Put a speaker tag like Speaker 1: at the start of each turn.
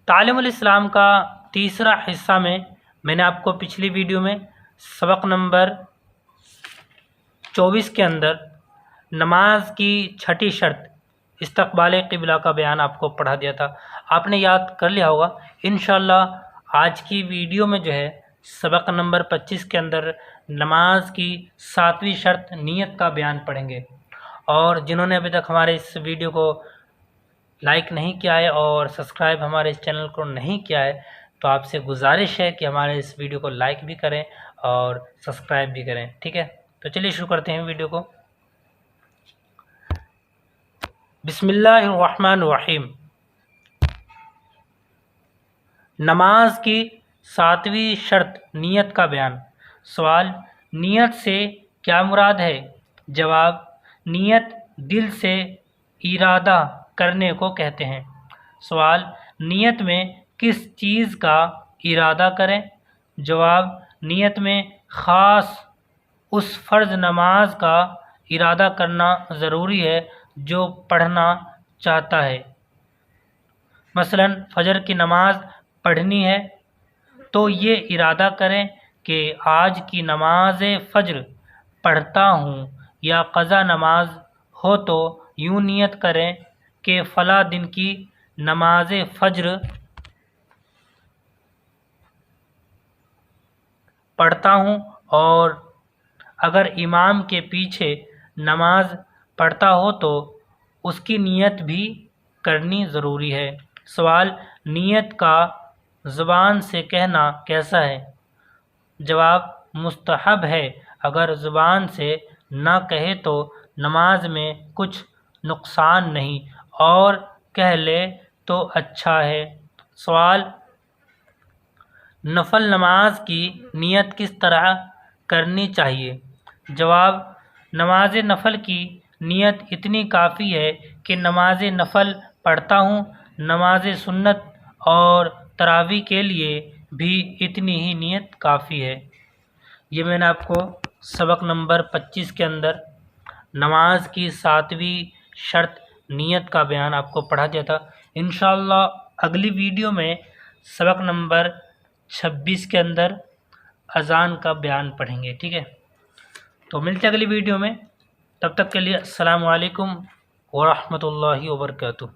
Speaker 1: तालीमुल इस्लाम का तीसरा हिस्सा में मैंने आपको पिछली वीडियो में सबक नंबर 24 के अंदर नमाज की छठी शर्त इस्तक़बाल क़िबला का बयान आपको पढ़ा दिया था। आपने याद कर लिया होगा। इंशाअल्लाह आज की वीडियो में जो है सबक नंबर 25 के अंदर नमाज की 7वीं शर्त नियत का बयान पढ़ेंगे। और जिन्होंने अभी तक हमारे इस वीडियो को लाइक नहीं किया है और सब्सक्राइब हमारे इस चैनल को नहीं किया है तो आपसे गुजारिश है कि हमारे इस वीडियो को लाइक भी करें और सब्सक्राइब भी करें। ठीक है, तो चलिए शुरू करते हैं वीडियो को। बिस्मिल्लाहिर्रहमानिर्रहीम। नमाज की 7वीं शर्त नियत का बयान। सवाल, नियत से क्या मुराद है? जवाब, नियत दिल से इरादा करने को कहते हैं। सवाल, नियत में किस चीज़ का इरादा करें? जवाब, नियत में ख़ास उस फ़र्ज़ नमाज का इरादा करना ज़रूरी है जो पढ़ना चाहता है। मसलन फ़जर की नमाज पढ़नी है तो ये इरादा करें कि आज की नमाज फ़जर पढ़ता हूँ, या क़ज़ा नमाज हो तो यूँ नियत करें कि फ़ला दिन की नमाज फ़जर पढ़ता हूँ। और अगर इमाम के पीछे नमाज पढ़ता हो तो उसकी नियत भी करनी ज़रूरी है। सवाल, नियत का ज़ुबान से कहना कैसा है? जवाब, मुस्तहब है। अगर ज़ुबान से ना कहे तो नमाज में कुछ नुकसान नहीं, और कह ले तो अच्छा है। सवाल, नफल नमाज की नियत किस तरह करनी चाहिए? जवाब, नमाज नफल की नियत इतनी काफ़ी है कि नमाज नफल पढ़ता हूँ, नमाज सुन्नत और तरावी के लिए भी इतनी ही नियत काफ़ी है। ये मैंने आपको सबक नंबर 25 के अंदर नमाज की 7वीं शर्त नियत का बयान आपको पढ़ा दिया था। इंशाअल्लाह अगली वीडियो में सबक नंबर 26 के अंदर अज़ान का बयान पढ़ेंगे। ठीक है, तो मिलते हैं अगली वीडियो में। तब तक के लिए अस्सलामु अलैकुम व रहमतुल्लाहि व बरकातुहू।